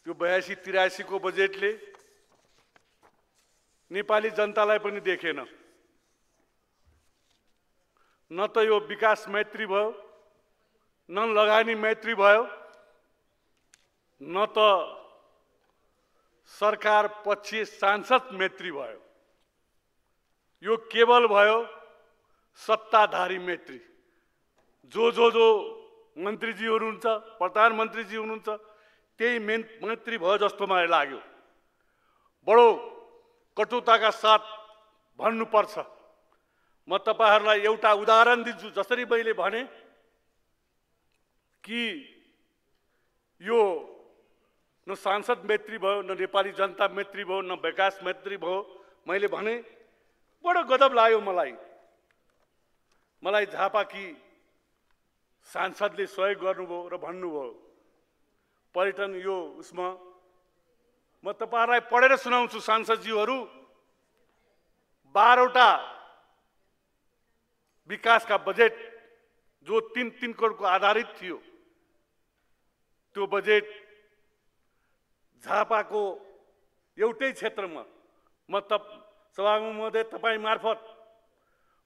त्यो 82-83 को बजेटले नेपाली जनतालाई पनि देखेन। न त यो विकास मैत्री भयो, न लगानी मैत्री भयो, न त सरकार पक्षीय सांसद मैत्री भयो। यो केवल भयो सत्ताधारी मैत्री। जो मन्त्रीजी हुनुहुन्छ, प्रधानमन्त्रीजी हुनुहुन्छ, त्यही मैत्री भयो जस्तो मलाई लाग्यो। बडो कटुताका साथ भन्नुपर्छ। म तपाईहरुलाई एउटा उदाहरण दिन्छु। जसरी मैले भने कि यो न सांसद मैत्री भयो, न नेपाली जनता मैत्री भयो, न विकास मैत्री भयो। मैले भने बडो गजब लाग्यो मलाई झापाकी सांसदले सहयोग गर्नुभयो र भन्नुभयो पर्यटन यो उसमा म तपाईहरुलाई पढेर सुनाउँछु। सांसदज्यूहरू 12वटा विकासका बजेट जो 3-3 करोडको आधारित थियो, त्यो बजेट झापाको एउटै क्षेत्रमा म सभामुख महोदय तपाई मार्फत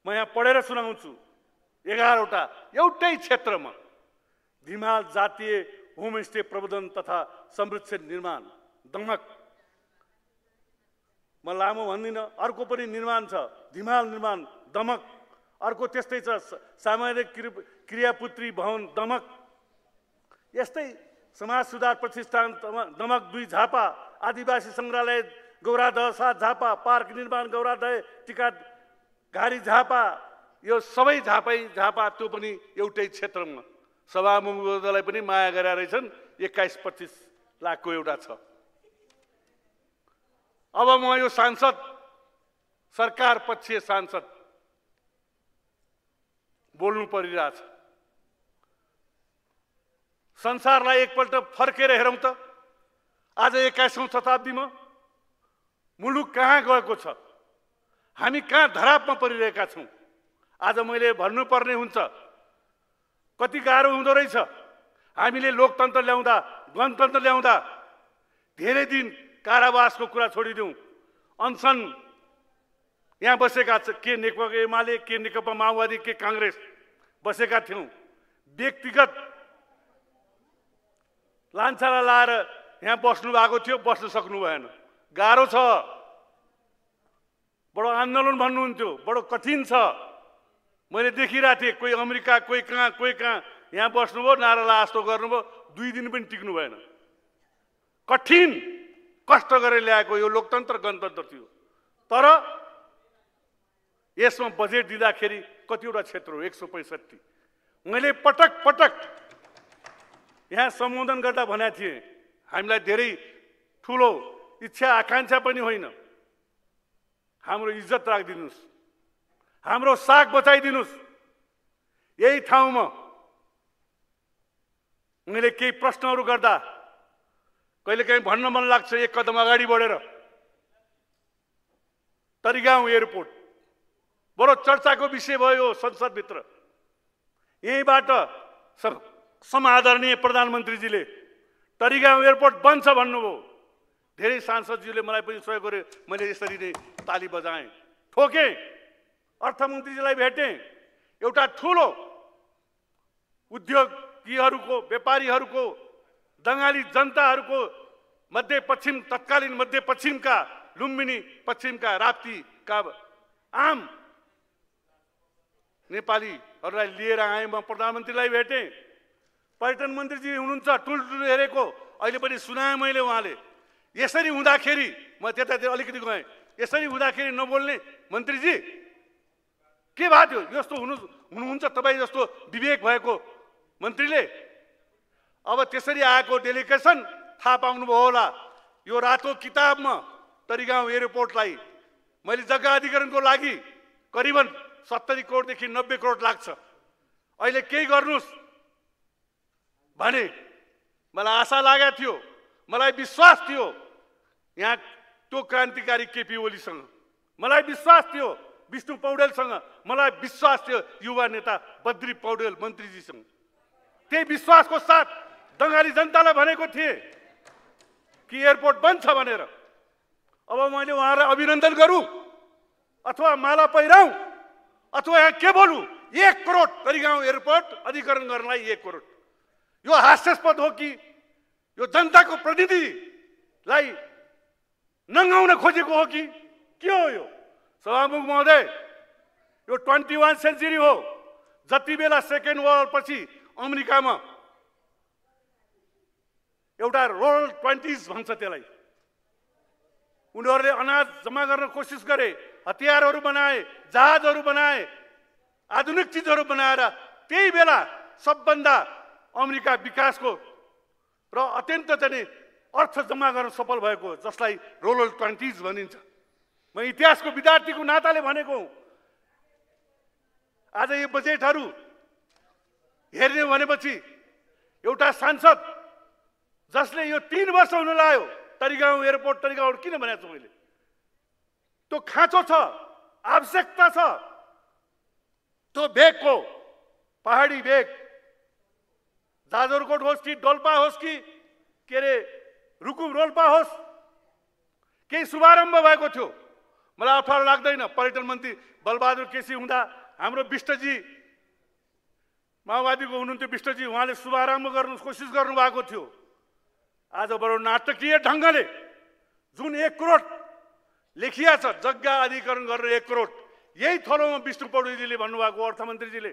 म यहाँ पढेर सुनाउँछु। 11वटा एउटै क्षेत्रमा धिमाल जातीय होमस्टे प्रबन्धन तथा संरक्षण निर्माण दमक। म लामो भन्दिनँ, अर्को पनि निर्माण छ, धिमाल निर्माण दमक। अर्को त्यस्तै छ सामाजिक क्रियापुत्री भवन दमक। यस्तै समाज सुधार प्रतिष्ठान दमक 2 झापा, आदिवासी संग्रहालय गौरादह 7 झापा, पार्क निर्माण गौरादह टिका घारी झापा। यो सबै झापा त्यो पनि एउटै क्षेत्रमा। सभामुख महोदयलाई पनि माया गरेर रहेछन्। 21-25 लाखको एउटा छ। अब म यो सांसद, सरकार पक्षीय सांसद बोल्नु परिरहेछ। संसारलाई एकपल्ट फर्केर हेरौं त। आज 21औं शताब्दीमा मुलुक कहाँ गएको छ, हामी कहाँ धरापमा परिरहेका छौं। आज मैले भन्नुपर्ने हुन्छ, कति गाह्रो हुँदो रहेछ। हामीले लोकतन्त्र ल्याउँदा, गणतन्त्र ल्याउँदा धेरै दिन कारावासको कुरा छोडिदिउँ। अनसन यहाँ बसेका के नेकपा एमाले, के नेकपा माओवादी, के कांग्रेस बसेका थियौं। व्यक्तिगत लान्छाला लाएर यहाँ बस्नु भएको थियो, बस्न सक्नु भएन। गाह्रो छ। बडो आन्दोलन भन्नुहुन्थ्यो, बडो कठिन छ। मैले देखिरहेको थिएँ, कोही अमेरिका, कोही कहाँ यहाँ बस्नुभयो, नारा लास्तो गर्नुभयो, 2 दिन पनि टिक्नु भएन। कठिन कष्ट गरेर ल्याएको यो लोकतन्त्र गणतन्त्र थियो। तर यसमा बजेट दिँदाखेरि कतिवटा क्षेत्र हो 165। मैले पटक यहाँ सम्बोधन गर्दा भनेको थिएँ, हामीलाई धेरै ठुलो इच्छा आकांक्षा पनि होइन। हाम्रो इज्जत राखिदिनुस्, हाम्रो साख बचाइदिनुस्। यही ठाउँमा मैले केही प्रश्नहरू गर्दा कहिलेकाहीँ भन्न मन लाग्छ, एक कदम अगाडि बढेर तरिगाउँ एयरपोर्ट बडो चर्चाको विषय भयो संसदभित्र। यहीबाट समादरणीय प्रधानमन्त्रीजीले तरिगाउँ एयरपोर्ट बन्छ भन्नुभयो। धेरै सांसदज्यूले मलाई पनि सहयोग गरे। मैले यसरी नै ताली बजाएँ, ठोकेँ। अर्थमन्त्रीजीलाई भेटेँ। एउटा ठुलो उद्योगीहरूको, व्यापारीहरूको, दंगाली जनताहरूको मध्यपश्चिम, तत्कालीन मध्यपश्चिमका, लुम्बिनी पश्चिमका, राप्तीका आम नेपालीहरूलाई लिएर आएँ। म प्रधानमन्त्रीलाई भेटेँ। पर्यटन मन्त्रीजी हुनुहुन्छ, टुलटुल हेरेको। अहिले पनि सुनाएँ मैले। उहाँले यसरी हुँदाखेरि म त्यतातिर अलिकति गएँ। यसरी हुँदाखेरि नबोल्ने मन्त्रीजी के भएको थियो? यस्तो हुनुहुन्छ तपाईँ जस्तो विवेक भएको मन्त्रीले। अब त्यसरी आएको डेलिगेसन थाहा पाउनुभयो होला। यो रातो किताबमा तरिगाउँ एयरपोर्टलाई मैले जग्गा अधिग्रहणको लागि करिबन 70 करोडदेखि 90 करोड लाग्छ। अहिले केही गर्नुस् भने मलाई आशा लागेको थियो, मलाई विश्वास थियो यहाँ त्यो क्रान्तिकारी केपी ओलीसँग, मलाई विश्वास थियो विष्णु पौडेलसँग, मलाई विश्वास थियो युवा नेता बद्री पौडेल मन्त्रीजीसँग। त्यही विश्वासको साथ दंगाली जनतालाई भनेको थिए कि एयरपोर्ट बन्द छ भनेर। अब मैले उहाँलाई अभिनन्दन गरौँ अथवा माला पहिराउँ अथवा यहाँ के बोलूँ? 1 करोड तरिगाउँ एयरपोर्ट अधिग्रहण गर्नलाई 1 करोड। यो हास्यास्पद हो कि यो जनताको प्रतिनिधिलाई नङ्गाउन खोजेको हो कि के हो यो? सभामुख महोदय, यो 21 सेन्चुरी हो। जति बेला सेकेन्ड वर्ल्ड पछि अमेरिकामा एउटा रोल 20s भन्छ त्यसलाई, उनीहरूले अनाज जम्मा गर्न कोसिस गरे, हतियारहरू बनाए, जहाजहरू बनाए, आधुनिक चिजहरू बनाएर त्यही बेला सबभन्दा अमेरिका विकासको र अत्यन्त चाहिँ अर्थ जम्मा गर्न सफल भएको, जसलाई रोल 20s भनिन्छ। म इतिहासको विद्यार्थीको नाताले भनेको हुँ। आज यो बजेटहरू हेर्ने भनेपछि एउटा सांसद जसले यो 3 वर्ष हुन लाग्यो तरिगाउँ एयरपोर्ट किन भनेको छु मैले? त्यो खाँचो छ, आवश्यकता छ। त्यो भेगको पहाडी भेग जाजरकोट होस् कि डोल्पा होस् कि के अरे रुकुम रोल्पा होस्, केही शुभारम्भ भएको थियो। मलाई अप्ठ्यारो लाग्दैन। पर्यटन मन्त्री बलबहादुर केसी हुँदा हाम्रो विष्टजी माओवादीको हुनुहुन्थ्यो, विष्टजी, उहाँले शुभारम्भ गर्न कोसिस गर्नुभएको थियो। आज बडो नाटकीय ढङ्गले जुन 1 करोड लेखिया छ जग्गा अधिग्रहण गरेर 1 करोड, यही थलोमा विष्णु पौडेलजीले भन्नुभएको, अर्थमन्त्रीजीले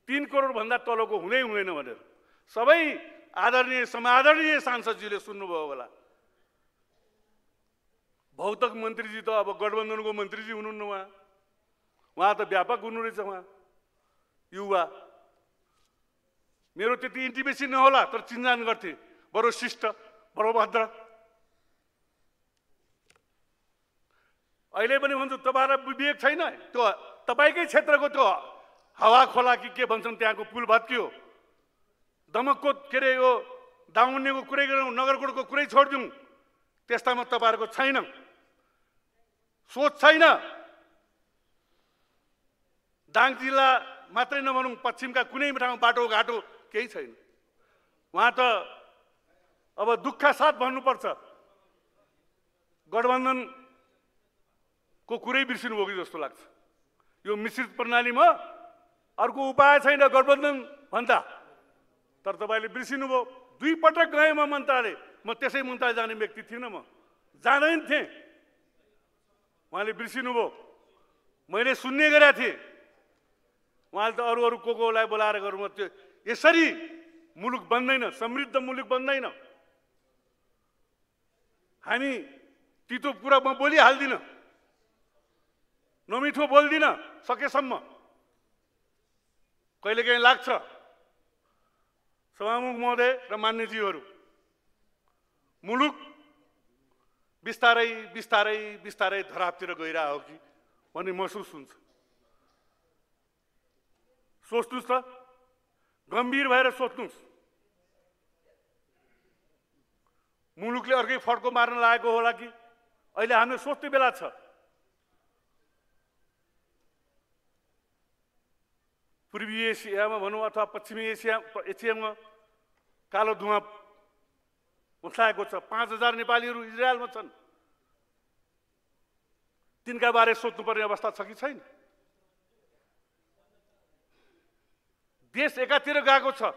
3 करोड भन्दा तलको हुँदै हुँदैन भनेर। सबै आदरणीय समादरणीय सांसदजीले सुन्नुभयो होला। भौतक मन्त्रीजी त अब गठबन्धनको मन्त्रीजी हुनुहुन्न। उहाँ त व्यापक हुनुहुनेछ। उहाँ युवा, मेरो त्यति इन्टिमेसी नहोला तर चिन्जान गर्थे, बडो शिष्ट, बडो भद्र। अहिले पनि भन्छु तपाईँलाई विवेक छैन। त्यो तपाईँकै क्षेत्रको त्यो हावा खोला कि के भन्छन् त्यहाँको पुल भत्कियो, दमकको के अरे यो दाउन्नेको कुरै गरौँ, नगरकोटको कुरै छोडिदिउँ, त्यस्तामा तपाईँहरूको छैन, सोच छैन। दाङ जिल्ला मात्रै नभनौँ, पश्चिमका कुनै ठाउँ बाटोघाटो केही छैन। उहाँ त अब दुःख साथ भन्नुपर्छ, गठबन्धनको कुरै बिर्सिनुभयो कि जस्तो लाग्छ। यो मिश्रित प्रणालीमा अर्को उपाय छैन गठबन्धन भन्दा, तर तपाईँले बिर्सिनुभयो। 2 पटक गएँ म मन्त्रालय। म त्यसै मन्त्रालय जाने व्यक्ति थिइनँ, म जाँदैन थिएँ। उहाँले बिर्सिनुभयो। मैले सुन्ने गरेका थिएँ। उहाँले त अरू कोलाई बोलाएर गरौँ, त्यो यसरी मुलुक बन्दैन, समृद्ध मुलुक बन्दैन। हामी तितो कुरा म बोलिहाल्दिनँ, नमिठो बोल्दिनँ सकेसम्म। कहिलेकाहीँ लाग्छ। सभामुख महोदय र मान्यज्यूहरू, मुलुक बिस्तारै बिस्तारै बिस्तारै धरापतिर गइरहेको हो कि भन्ने महसुस हुन्छ। सोच्नुहोस् त, गम्भीर भएर सोच्नुहोस्। मुलुकले अर्कै फड्को मार्न लागेको होला कि अहिले हामीले सोच्ने बेला छ। पूर्वी एसियामा भनौँ अथवा पश्चिमी एसियामा कालो धुवा उठाएको छ। 5000 नेपालीहरू इजरायलमा छन्। तिनका बारे सोच्नुपर्ने अवस्था छ कि छैन? देश एकातिर गएको छ।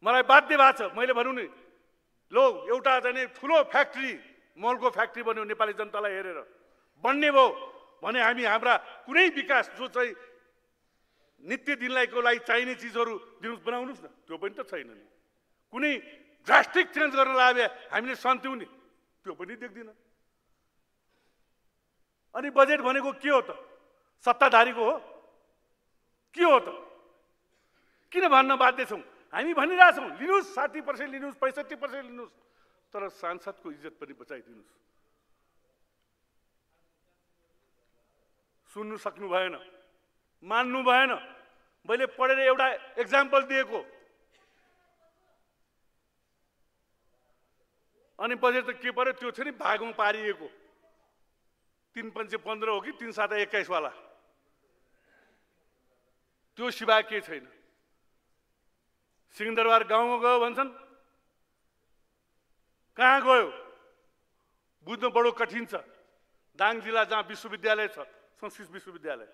मलाई बाध्य भएको छ, मैले भनौँ नि, लो एउटा चाहिँ ठुलो फ्याक्ट्री, मलको फ्याक्ट्री बन्यो नेपाली जनतालाई हेरेर, बन्ने भयो भने हामी हाम्रा कुनै विकास जो चाहिँ नित्य दिनलाईको लागि चाहिने चिजहरू दिनुहोस्, बनाउनुहोस् न। त्यो पनि त छैन नि। कुनै ड्रास्टिक चेन्ज गर्न लाग्यो हामीले सन्थ्यौँ नि, त्यो पनि देख्दिनँ। अनि बजेट भनेको के हो त? सत्ताधारीको हो के हो त? किन भन्न बाध्य छौँ? हामी भनिरहेछौँ लिनुहोस्, 60% लिनुहोस्, 65% लिनुहोस्, तर सांसदको इज्जत पनि बचाइदिनुहोस्। सुन्नु सक्नु भएन, मान्नु भएन। मैले पढेर एउटा एक्जाम्पल दिएको, अनि बजेट त के पर्यो? त्यो थियो नि भागमा पारिएको 3/15 हो कि 3/7/21 वाला, त्यो सिवाय के छैन। सिंहदरबार गाउँमा गयो भन्छन्, कहाँ गयो? बुझ्न बडो कठिन छ। दाङ जिल्ला जहाँ विश्वविद्यालय छ, संस्कृत विश्वविद्यालय,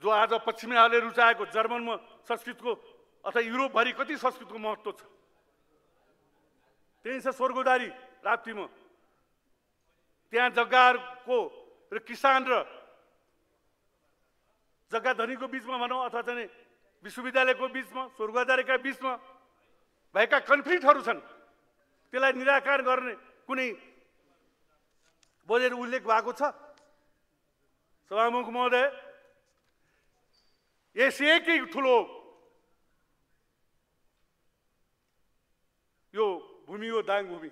जो आज पश्चिमीहरूले रुचाएको जर्मनमा संस्कृतको अथवा युरोपभरि कति संस्कृतको महत्त्व छ। त्यही छ स्वर्गोदारी राप्तीमा। त्यहाँ जग्गाहरूको र किसान र जग्गा धनीको बीचमा भनौँ अथवा चाहिँ विश्वविद्यालयको बीचमा, स्वर्गोदारीका बीचमा भएका कन्फ्लिक्टहरू छन्। त्यसलाई निराकरण गर्ने कुनै बजेट उल्लेख भएको छ? सभामुख महोदय, यस एकै ठुलो यो भूमि हो दाङ भूमि।